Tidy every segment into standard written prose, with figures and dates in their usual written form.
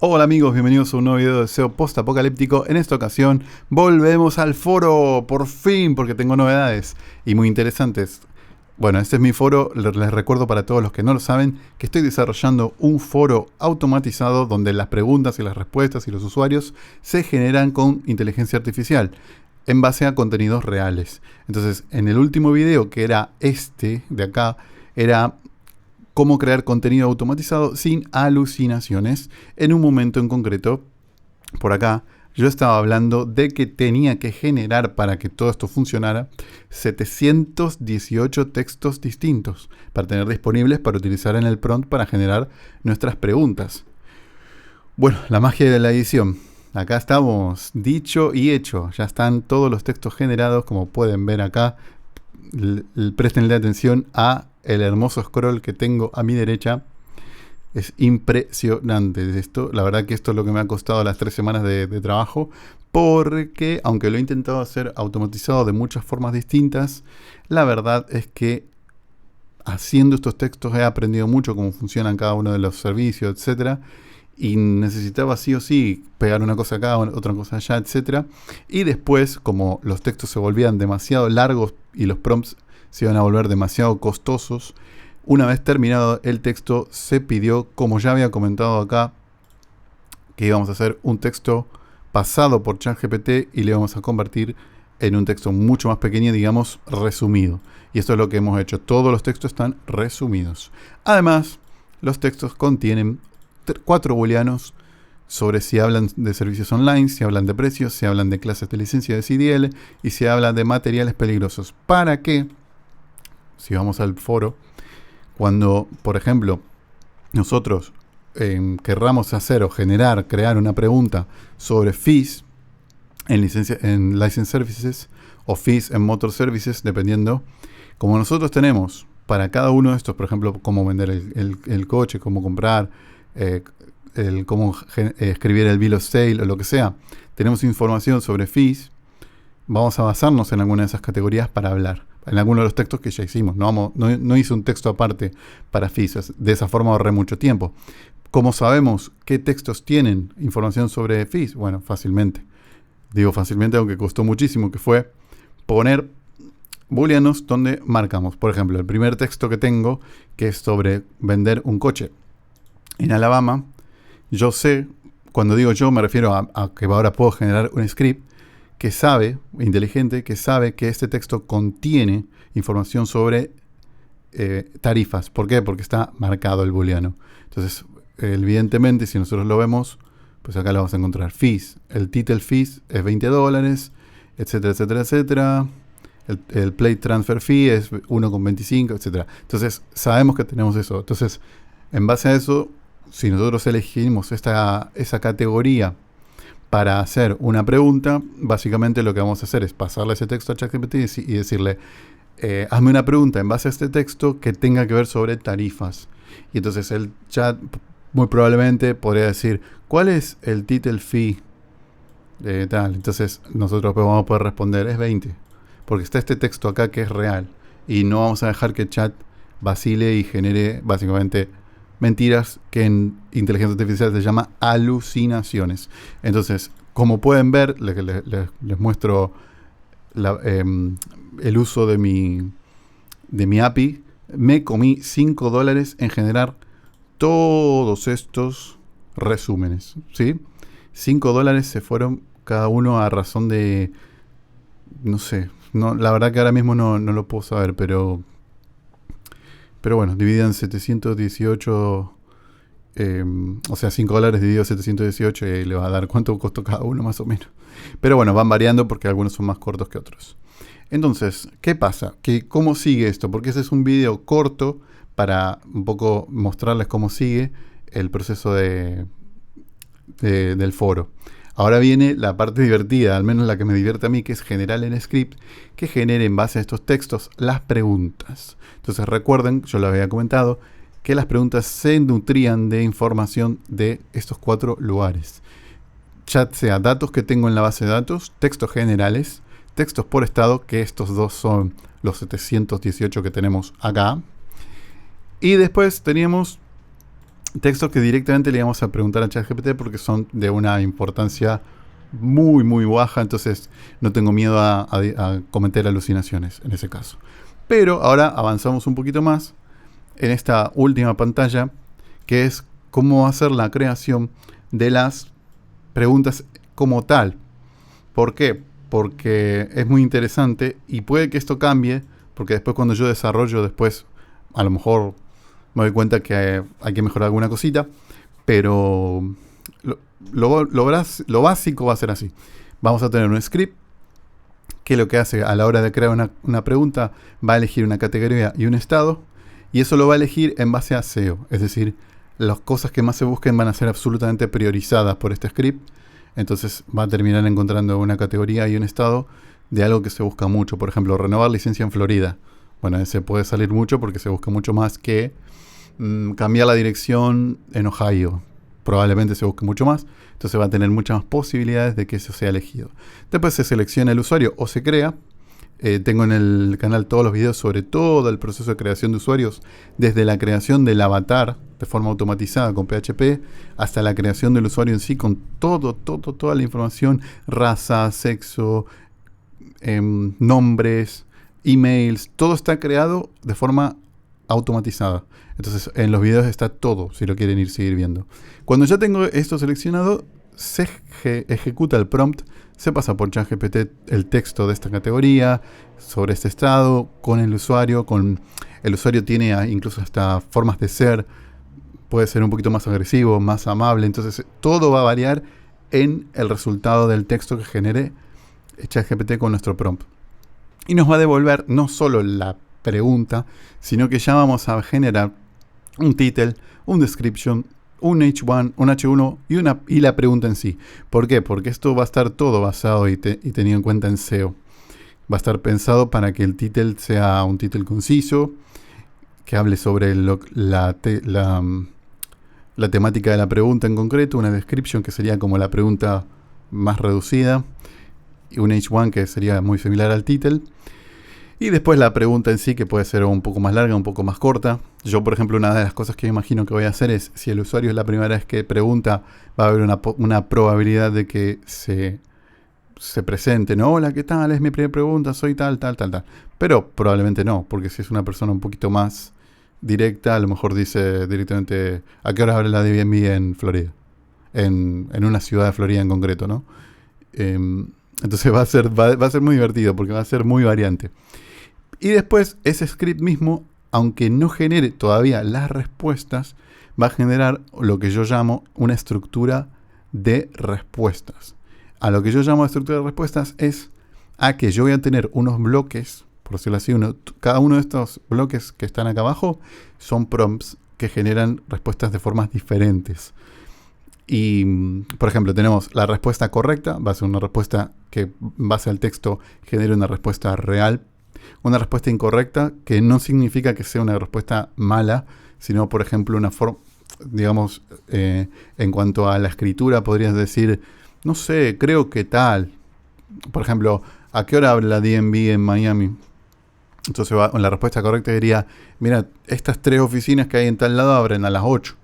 Hola amigos, bienvenidos a un nuevo video de SEO post-apocalíptico. En esta ocasión volvemos al foro, por fin, porque tengo novedades y muy interesantes. Bueno, este es mi foro, les recuerdo para todos los que no lo saben, que estoy desarrollando un foro automatizado donde las preguntas y las respuestas y los usuarios se generan con inteligencia artificial en base a contenidos reales. Entonces, en el último video, que era este de acá, era cómo crear contenido automatizado sin alucinaciones. En un momento en concreto, por acá, yo estaba hablando de que tenía que generar, para que todo esto funcionara, 718 textos distintos para tener disponibles para utilizar en el prompt para generar nuestras preguntas. Bueno, la magia de la edición. Acá estamos, dicho y hecho. Ya están todos los textos generados, como pueden ver acá. Prestenle atención a el hermoso scroll que tengo a mi derecha. Es impresionante esto. La verdad que esto es lo que me ha costado las 3 semanas de trabajo, porque aunque lo he intentado hacer automatizado de muchas formas distintas, la verdad es que haciendo estos textos he aprendido mucho cómo funcionan cada uno de los servicios, etcétera, y necesitaba sí o sí pegar una cosa acá, otra cosa allá, etcétera. Y después, como los textos se volvían demasiado largos y los prompts se iban a volver demasiado costosos, una vez terminado el texto se pidió, como ya había comentado acá, que íbamos a hacer un texto pasado por ChatGPT y le vamos a convertir en un texto mucho más pequeño, digamos, resumido. Y esto es lo que hemos hecho. Todos los textos están resumidos. Además, los textos contienen 4 booleanos sobre si hablan de servicios online, si hablan de precios, si hablan de clases de licencia de CDL y si hablan de materiales peligrosos. Para que, si vamos al foro, cuando, por ejemplo, nosotros querramos hacer o generar, crear una pregunta sobre fees en License Services o fees en Motor Services, dependiendo, como nosotros tenemos para cada uno de estos, por ejemplo, cómo vender el coche, cómo comprar, cómo escribir el bill of sale o lo que sea, tenemos información sobre fees, vamos a basarnos en alguna de esas categorías para hablar. En alguno de los textos que ya hicimos. No hice un texto aparte para fees. De esa forma ahorré mucho tiempo. ¿Cómo sabemos qué textos tienen información sobre fees? Bueno, fácilmente. Digo fácilmente, aunque costó muchísimo, que fue poner booleanos donde marcamos. Por ejemplo, el primer texto que tengo, que es sobre vender un coche en Alabama. Yo sé, cuando digo yo, me refiero a que ahora puedo generar un script que sabe, inteligente, que sabe que este texto contiene información sobre tarifas. ¿Por qué? Porque está marcado el booleano. Entonces, evidentemente, si nosotros lo vemos, pues acá lo vamos a encontrar. Fees. El title fees es $20, etcétera, etcétera, etcétera. El plate transfer fee es 1,25, etcétera. Entonces, sabemos que tenemos eso. Entonces, en base a eso, si nosotros elegimos esa categoría para hacer una pregunta, básicamente lo que vamos a hacer es pasarle ese texto a ChatGPT y decirle, hazme una pregunta en base a este texto que tenga que ver sobre tarifas. Y entonces el chat muy probablemente podría decir, ¿cuál es el title fee de tal? Entonces nosotros vamos a poder responder, es 20. Porque está este texto acá que es real. Y no vamos a dejar que el chat vacile y genere básicamente mentiras que en inteligencia artificial se llama alucinaciones. Entonces, como pueden ver, les muestro el uso de mi API. Me comí $5 en generar todos estos resúmenes, ¿sí? $5 se fueron cada uno a razón de, no sé, la verdad que ahora mismo no lo puedo saber, pero bueno, dividan 718, o sea, $5 dividido 718 y le va a dar cuánto costó cada uno más o menos. Pero bueno, van variando porque algunos son más cortos que otros. Entonces, ¿qué pasa? ¿Cómo sigue esto? Porque ese es un video corto para un poco mostrarles cómo sigue el proceso del foro. Ahora viene la parte divertida, al menos la que me divierte a mí, que es generar el script que genere en base a estos textos las preguntas. Entonces recuerden, yo lo había comentado, que las preguntas se nutrían de información de estos 4 lugares. Chat sea datos que tengo en la base de datos, textos generales, textos por estado, que estos dos son los 718 que tenemos acá. Y después teníamos textos que directamente le íbamos a preguntar a ChatGPT porque son de una importancia muy, muy baja, entonces no tengo miedo a cometer alucinaciones en ese caso. Pero ahora avanzamos un poquito más en esta última pantalla, que es cómo hacer la creación de las preguntas como tal. ¿Por qué? Porque es muy interesante y puede que esto cambie, porque después cuando yo desarrollo, después a lo mejor me doy cuenta que hay que mejorar alguna cosita, pero lo básico va a ser así. Vamos a tener un script que lo que hace a la hora de crear una pregunta va a elegir una categoría y un estado, y eso lo va a elegir en base a SEO, es decir, las cosas que más se busquen van a ser absolutamente priorizadas por este script. Entonces va a terminar encontrando una categoría y un estado de algo que se busca mucho. Por ejemplo, renovar licencia en Florida. Bueno, ese puede salir mucho porque se busca mucho más que cambiar la dirección en Ohio. Probablemente se busque mucho más. Entonces va a tener muchas más posibilidades de que eso sea elegido. Después se selecciona el usuario o se crea. Tengo en el canal todos los videos sobre todo el proceso de creación de usuarios, desde la creación del avatar de forma automatizada con PHP hasta la creación del usuario en sí con toda la información, raza, sexo, nombres, emails, todo está creado de forma automatizada. Entonces en los videos está todo, si lo quieren seguir viendo. Cuando ya tengo esto seleccionado, se ejecuta el prompt, se pasa por ChatGPT el texto de esta categoría, sobre este estado, con el usuario tiene incluso hasta formas de ser, puede ser un poquito más agresivo, más amable, entonces todo va a variar en el resultado del texto que genere ChatGPT con nuestro prompt. Y nos va a devolver no solo la pregunta, sino que ya vamos a generar un title, un description, un H1, un H1 y la pregunta en sí. ¿Por qué? Porque esto va a estar todo basado y tenido en cuenta en SEO. Va a estar pensado para que el title sea un title conciso, que hable sobre la temática de la pregunta en concreto, una description que sería como la pregunta más reducida, y un H1 que sería muy similar al title. Y después la pregunta en sí, que puede ser un poco más larga, un poco más corta. Yo, por ejemplo, una de las cosas que imagino que voy a hacer es, si el usuario es la primera vez que pregunta, va a haber una probabilidad de que se presente, ¿no? Hola, ¿qué tal? Es mi primera pregunta, soy tal. Pero probablemente no, porque si es una persona un poquito más directa, a lo mejor dice directamente, ¿a qué hora abre la Airbnb en Florida? En una ciudad de Florida en concreto, ¿no? Entonces va a ser muy divertido, porque va a ser muy variante. Y después ese script mismo, aunque no genere todavía las respuestas, va a generar lo que yo llamo una estructura de respuestas. A lo que yo llamo estructura de respuestas es a que yo voy a tener unos bloques, por decirlo así, cada uno de estos bloques que están acá abajo son prompts que generan respuestas de formas diferentes. Y, por ejemplo, tenemos la respuesta correcta, va a ser una respuesta que, en base al texto, genere una respuesta real. Una respuesta incorrecta, que no significa que sea una respuesta mala, sino, por ejemplo, una forma, digamos, en cuanto a la escritura, podrías decir, no sé, creo que tal. Por ejemplo, ¿a qué hora abre la DMV en Miami? Entonces la respuesta correcta diría, mira, estas 3 oficinas que hay en tal lado abren a las 8.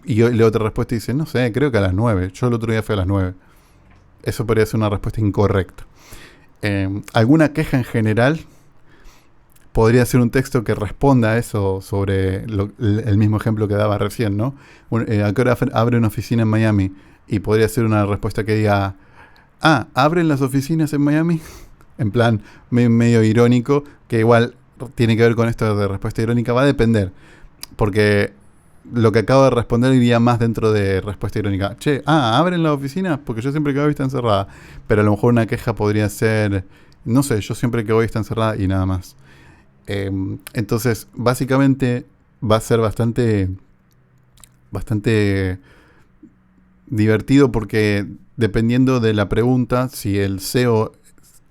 Y la otra respuesta dice, no sé, creo que a las 9. Yo el otro día fui a las 9. Eso podría ser una respuesta incorrecta. Alguna queja en general podría ser un texto que responda a eso sobre el mismo ejemplo que daba recién, ¿no? ¿A qué hora abre una oficina en Miami? Y podría ser una respuesta que diga, ¿abren las oficinas en Miami? En plan medio irónico, que igual tiene que ver con esto de respuesta irónica, va a depender, porque lo que acabo de responder iría más dentro de respuesta irónica. Che, ¿abren las oficinas? Porque yo siempre que voy está encerrada. Pero a lo mejor una queja podría ser, no sé, yo siempre que voy está encerrada y nada más. Entonces, básicamente va a ser bastante divertido porque dependiendo de la pregunta, si el SEO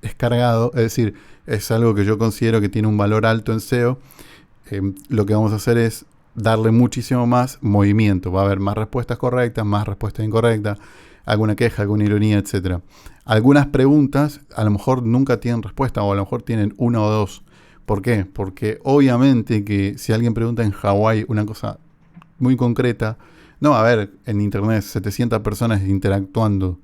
es cargado, es decir, es algo que yo considero que tiene un valor alto en SEO, lo que vamos a hacer es darle muchísimo más movimiento. Va a haber más respuestas correctas, más respuestas incorrectas, alguna queja, alguna ironía, etc. Algunas preguntas a lo mejor nunca tienen respuesta o a lo mejor tienen una o dos. ¿Por qué? Porque obviamente que si alguien pregunta en Hawái una cosa muy concreta. No, a ver, en internet 700 personas interactuando,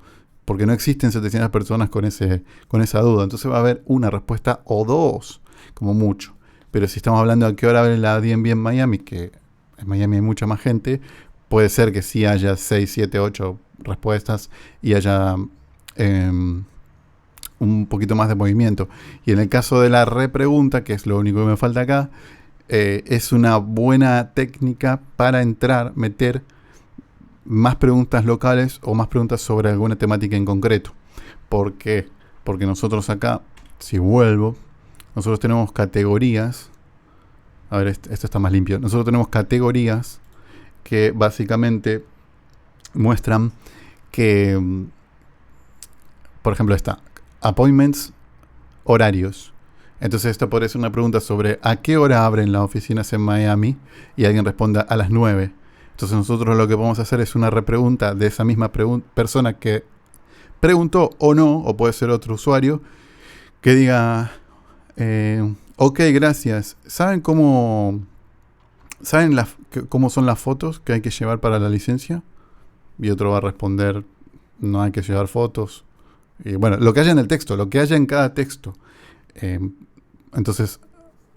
porque no existen 700 personas con esa duda. Entonces va a haber una respuesta o dos, como mucho. Pero si estamos hablando de a qué hora abre la D&B en Miami, que en Miami hay mucha más gente, puede ser que sí haya 6, 7, 8 respuestas y haya un poquito más de movimiento. Y en el caso de la repregunta, que es lo único que me falta acá, es una buena técnica para meter más preguntas locales o más preguntas sobre alguna temática en concreto. ¿Por qué? Porque nosotros acá, si vuelvo, nosotros tenemos categorías. A ver, esto está más limpio. Nosotros tenemos categorías que básicamente muestran que, por ejemplo, está appointments, horarios. Entonces esto podría ser una pregunta sobre ¿a qué hora abren las oficinas en Miami? Y alguien responda a las 9. Entonces nosotros lo que podemos hacer es una repregunta de esa misma persona que preguntó o no, o puede ser otro usuario, que diga, ok, gracias. ¿Saben cómo son las fotos que hay que llevar para la licencia? Y otro va a responder, no hay que llevar fotos. Y bueno, lo que haya en el texto, lo que haya en cada texto. Entonces,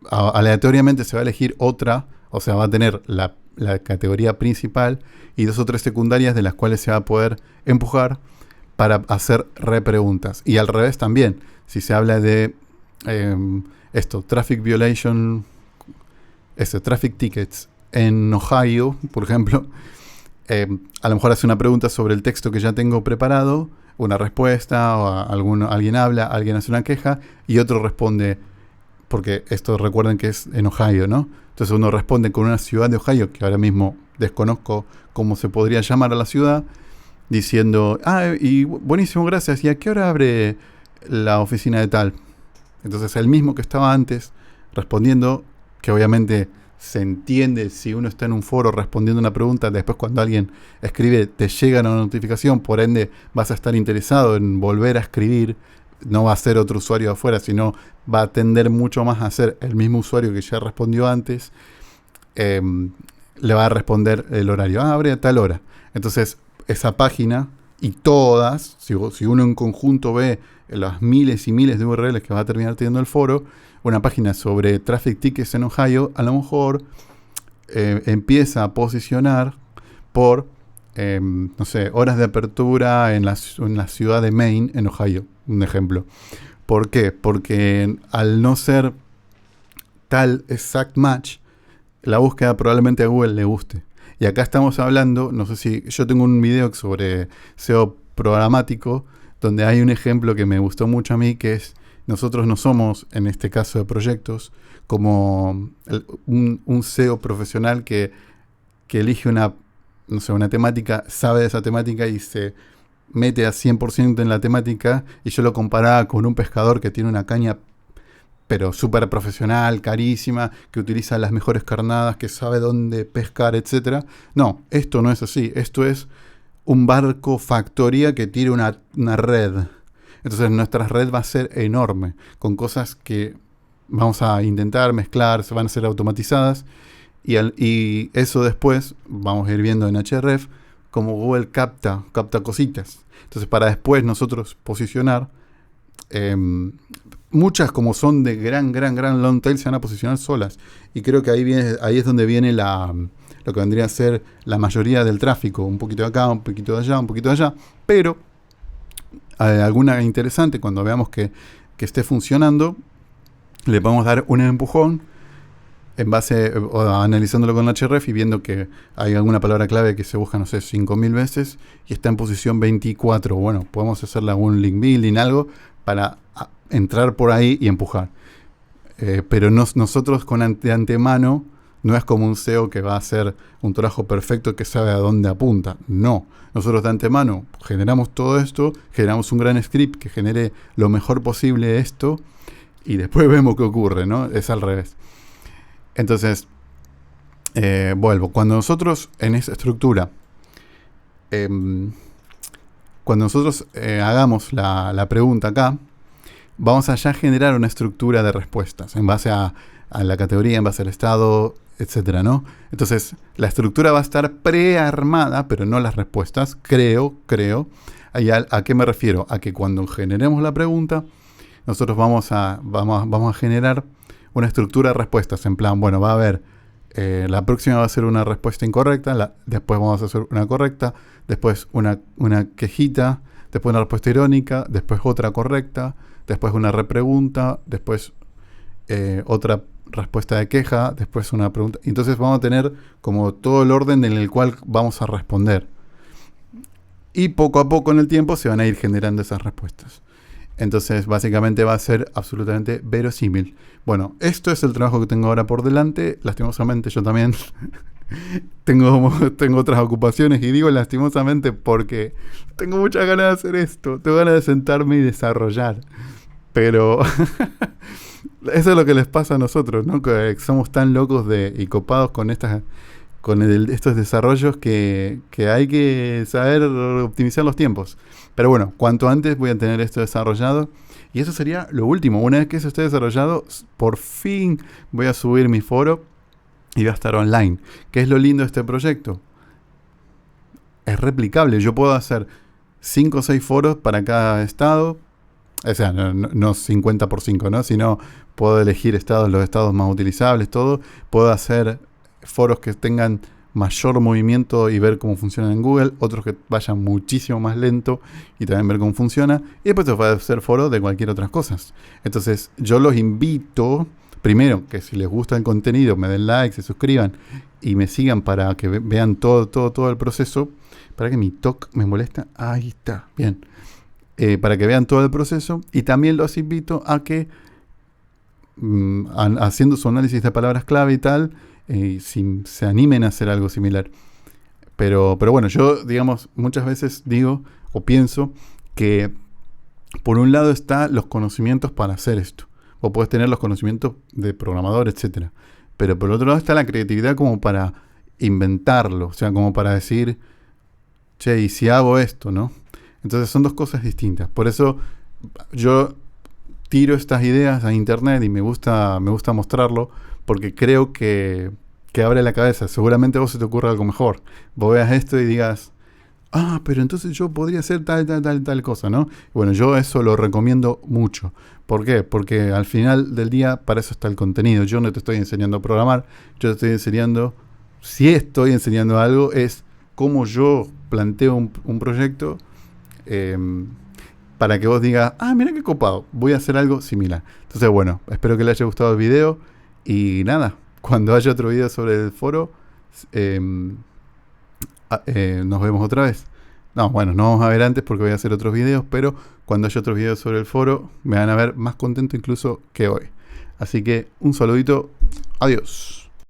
aleatoriamente se va a elegir otra, o sea, va a tener la categoría principal y 2 o 3 secundarias de las cuales se va a poder empujar para hacer repreguntas. Y al revés también, si se habla de traffic violation, traffic tickets en Ohio, por ejemplo, a lo mejor hace una pregunta sobre el texto que ya tengo preparado, una respuesta, o alguien habla, alguien hace una queja y otro responde, porque esto recuerden que es en Ohio, ¿no? Entonces uno responde con una ciudad de Ohio, que ahora mismo desconozco cómo se podría llamar a la ciudad, diciendo, y buenísimo, gracias, ¿y a qué hora abre la oficina de tal? Entonces el mismo que estaba antes respondiendo, que obviamente se entiende si uno está en un foro respondiendo una pregunta, después cuando alguien escribe te llega una notificación, por ende vas a estar interesado en volver a escribir, no va a ser otro usuario de afuera, sino va a tender mucho más a ser el mismo usuario que ya respondió antes, le va a responder el horario, abre a tal hora. Entonces esa página y todas, si uno en conjunto ve las miles y miles de URLs que va a terminar teniendo el foro, una página sobre traffic tickets en Ohio, a lo mejor empieza a posicionar por, no sé, horas de apertura en la ciudad de Maine, en Ohio, un ejemplo. ¿Por qué? Porque al no ser tal exact match, la búsqueda probablemente a Google le guste. Y acá estamos hablando, no sé si yo tengo un video sobre SEO programático, donde hay un ejemplo que me gustó mucho a mí, que es, nosotros no somos, en este caso de proyectos, como un SEO profesional que elige una temática, sabe de esa temática y se mete a 100% en la temática, y yo lo comparaba con un pescador que tiene una caña pero súper profesional, carísima, que utiliza las mejores carnadas, que sabe dónde pescar, etc. No, esto no es así. Esto es un barco factoría que tira una red. Entonces nuestra red va a ser enorme, con cosas que vamos a intentar mezclar, se van a ser automatizadas, y eso después vamos a ir viendo en Href como Google capta cositas. Entonces para después nosotros posicionar, muchas como son de gran long tail se van a posicionar solas, y creo que ahí es donde viene lo que vendría a ser la mayoría del tráfico, un poquito de acá, un poquito de allá, un poquito de allá, pero alguna interesante, cuando veamos que esté funcionando, le podemos dar un empujón en base, o analizándolo con Href y viendo que hay alguna palabra clave que se busca, no sé, 5.000 veces y está en posición 24. Bueno, podemos hacerle algún link building, algo para entrar por ahí y empujar. Pero nosotros de antemano no es como un SEO que va a hacer un trabajo perfecto que sabe a dónde apunta. No, nosotros de antemano generamos todo esto, generamos un gran script que genere lo mejor posible esto, y después vemos qué ocurre, ¿no? Es al revés. Entonces, vuelvo. Cuando nosotros en esa estructura, cuando nosotros hagamos la pregunta acá, vamos a ya generar una estructura de respuestas en base a la categoría, en base al estado, etcétera, ¿no? Entonces, la estructura va a estar prearmada, pero no las respuestas, creo. ¿A qué me refiero? A que cuando generemos la pregunta, nosotros vamos a generar una estructura de respuestas. En plan, bueno, va a haber, la próxima va a ser una respuesta incorrecta, después vamos a hacer una correcta, después una quejita, después una respuesta irónica, después otra correcta, después una repregunta, después otra respuesta de queja, después una pregunta. Entonces vamos a tener como todo el orden en el cual vamos a responder. Y poco a poco en el tiempo se van a ir generando esas respuestas. Entonces básicamente va a ser absolutamente verosímil. Bueno, esto es el trabajo que tengo ahora por delante. Lastimosamente yo también tengo otras ocupaciones, y digo lastimosamente porque tengo muchas ganas de hacer esto. Tengo ganas de sentarme y desarrollar. Pero eso es lo que les pasa a nosotros, ¿no? Que somos tan locos y copados con estos desarrollos que hay que saber optimizar los tiempos. Pero bueno, cuanto antes voy a tener esto desarrollado. Y eso sería lo último. Una vez que eso esté desarrollado, por fin voy a subir mi foro y va a estar online. ¿Qué es lo lindo de este proyecto? Es replicable. Yo puedo hacer 5 o 6 foros para cada estado. O sea, no 50 por 5, ¿no? Sino puedo elegir los estados más utilizables, todo. Puedo hacer foros que tengan mayor movimiento y ver cómo funciona en Google, otros que vayan muchísimo más lento y también ver cómo funciona, y después se puede hacer foro de cualquier otras cosas. Entonces yo los invito, primero, que si les gusta el contenido me den like, se suscriban y me sigan para que vean todo el proceso. Para que mi TOC me molesta, ahí está, bien. Para que vean todo el proceso, y también los invito a que haciendo su análisis de palabras clave y tal, si se animen a hacer algo similar. Pero bueno, yo, digamos, muchas veces digo o pienso que por un lado está los conocimientos para hacer esto. O puedes tener los conocimientos de programador, etcétera. Pero por otro lado está la creatividad como para inventarlo. O sea, como para decir, che, ¿y si hago esto, no? Entonces son dos cosas distintas. Por eso yo tiro estas ideas a internet y me gusta mostrarlo, porque creo que abre la cabeza. Seguramente a vos se te ocurra algo mejor. Vos veas esto y digas, pero entonces yo podría hacer tal cosa, ¿no? Bueno, yo eso lo recomiendo mucho. ¿Por qué? Porque al final del día para eso está el contenido. Yo no te estoy enseñando a programar, yo te estoy enseñando, si estoy enseñando algo, es cómo yo planteo un proyecto para que vos digas, mira qué copado, voy a hacer algo similar. Entonces, bueno, espero que les haya gustado el video. Y nada, cuando haya otro video sobre el foro, nos vemos otra vez. No vamos a ver antes porque voy a hacer otros videos, pero cuando haya otros videos sobre el foro, me van a ver más contento incluso que hoy. Así que un saludito, adiós.